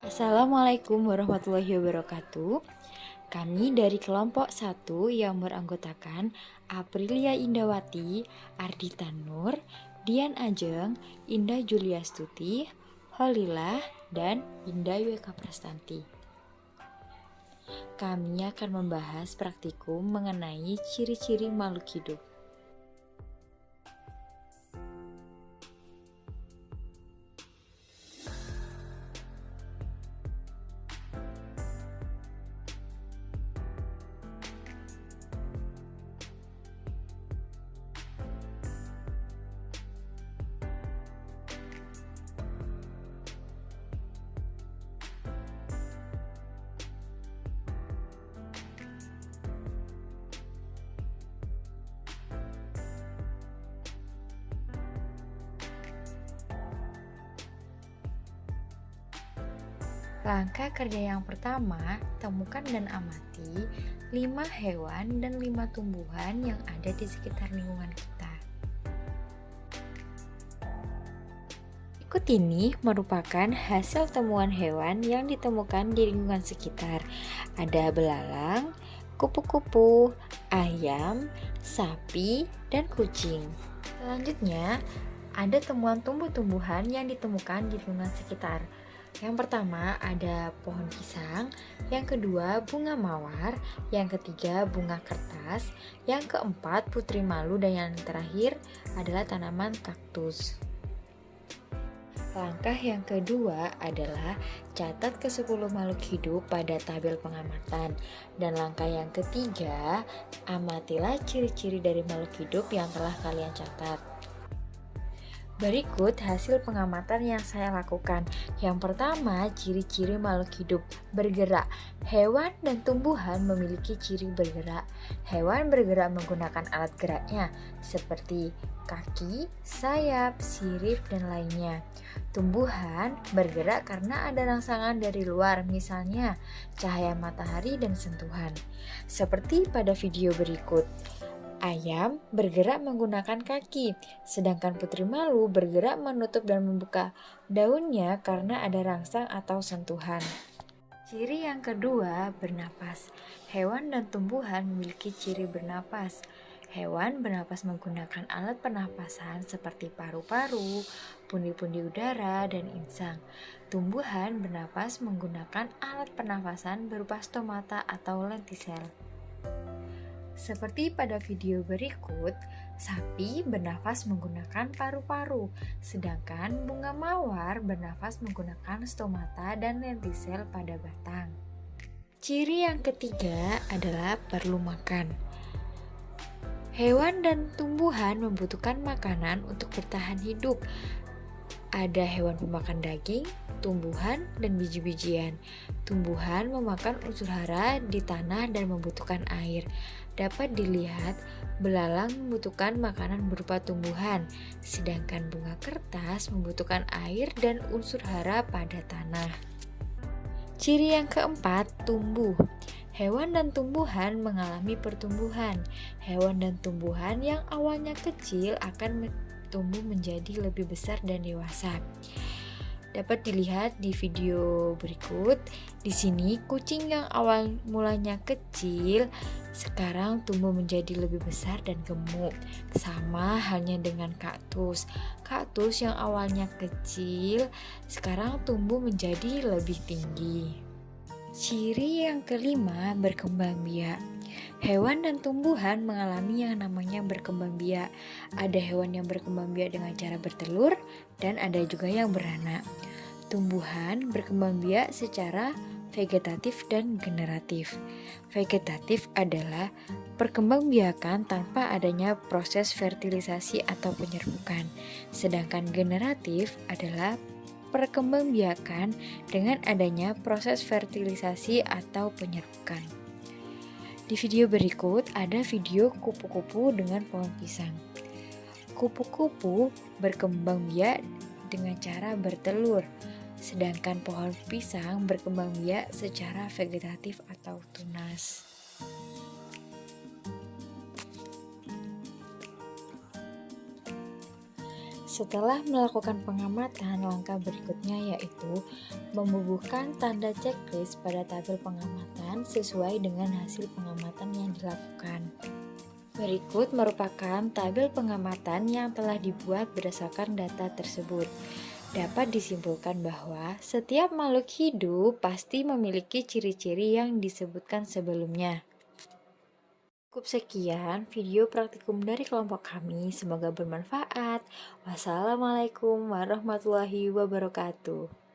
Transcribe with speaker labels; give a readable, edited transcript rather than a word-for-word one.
Speaker 1: Assalamualaikum warahmatullahi wabarakatuh. Kami dari kelompok 1 yang beranggotakan Aprilia Indawati, Ardita Nur, Dian Ajeng, Indah Juliastuti, Holilah, dan Indah Yueka Prastanti. Kami akan membahas praktikum mengenai ciri-ciri makhluk hidup. Langkah kerja yang pertama, temukan dan amati 5 hewan dan 5 tumbuhan yang ada di sekitar lingkungan kita. Berikut ini merupakan hasil temuan hewan yang ditemukan di lingkungan sekitar. Ada belalang, kupu-kupu, ayam, sapi, dan kucing. Selanjutnya, ada temuan tumbuh-tumbuhan yang ditemukan di lingkungan sekitar. Yang pertama ada pohon pisang, yang kedua bunga mawar, yang ketiga bunga kertas, yang keempat putri malu, dan yang terakhir adalah tanaman kaktus. Langkah yang kedua adalah catat ke-10 makhluk hidup pada tabel pengamatan. Dan langkah yang ketiga, amatilah ciri-ciri dari makhluk hidup yang telah kalian catat. Berikut hasil pengamatan yang saya lakukan. Yang pertama, ciri-ciri makhluk hidup bergerak. Hewan dan tumbuhan memiliki ciri bergerak. Hewan bergerak menggunakan alat geraknya seperti kaki, sayap, sirip, dan lainnya. Tumbuhan bergerak karena ada rangsangan dari luar, misalnya cahaya matahari dan sentuhan. Seperti pada video berikut. Ayam bergerak menggunakan kaki, sedangkan putri malu bergerak menutup dan membuka daunnya karena ada rangsang atau sentuhan. Ciri yang kedua, bernapas. Hewan dan tumbuhan memiliki ciri bernapas. Hewan bernapas menggunakan alat pernapasan seperti paru-paru, pundi-pundi udara, dan insang. Tumbuhan bernapas menggunakan alat pernapasan berupa stomata atau lentisel. Seperti pada video berikut, sapi bernafas menggunakan paru-paru, sedangkan bunga mawar bernafas menggunakan stomata dan lentisel pada batang. Ciri yang ketiga adalah perlu makan. Hewan dan tumbuhan membutuhkan makanan untuk bertahan hidup. Ada hewan pemakan daging, tumbuhan, dan biji-bijian. Tumbuhan memakan unsur hara di tanah dan membutuhkan air. Dapat dilihat, belalang membutuhkan makanan berupa tumbuhan, sedangkan bunga kertas membutuhkan air dan unsur hara pada tanah. Ciri yang keempat, tumbuh. Hewan dan tumbuhan mengalami pertumbuhan. Hewan dan tumbuhan yang awalnya kecil akan tumbuh menjadi lebih besar dan dewasa. Dapat dilihat di video berikut. Di sini kucing yang awal mulanya kecil sekarang tumbuh menjadi lebih besar dan gemuk. Sama halnya dengan kaktus. Kaktus yang awalnya kecil sekarang tumbuh menjadi lebih tinggi. Ciri yang kelima, berkembang biak. Hewan dan tumbuhan mengalami yang namanya berkembang biak. Ada hewan yang berkembang biak dengan cara bertelur dan ada juga yang beranak. Tumbuhan berkembang biak secara vegetatif dan generatif. Vegetatif adalah perkembangbiakan tanpa adanya proses fertilisasi atau penyerbukan. Sedangkan generatif adalah perkembangbiakan dengan adanya proses fertilisasi atau penyerbukan. Di video berikut ada video kupu-kupu dengan pohon pisang. Kupu-kupu berkembang biak dengan cara bertelur, sedangkan pohon pisang berkembang biak secara vegetatif atau tunas. Setelah melakukan pengamatan, langkah berikutnya yaitu membubuhkan tanda checklist pada tabel pengamatan sesuai dengan hasil pengamatan yang dilakukan. Berikut merupakan tabel pengamatan yang telah dibuat berdasarkan data tersebut. Dapat disimpulkan bahwa setiap makhluk hidup pasti memiliki ciri-ciri yang disebutkan sebelumnya. Cukup sekian video praktikum dari kelompok kami, semoga bermanfaat. Wassalamualaikum warahmatullahi wabarakatuh.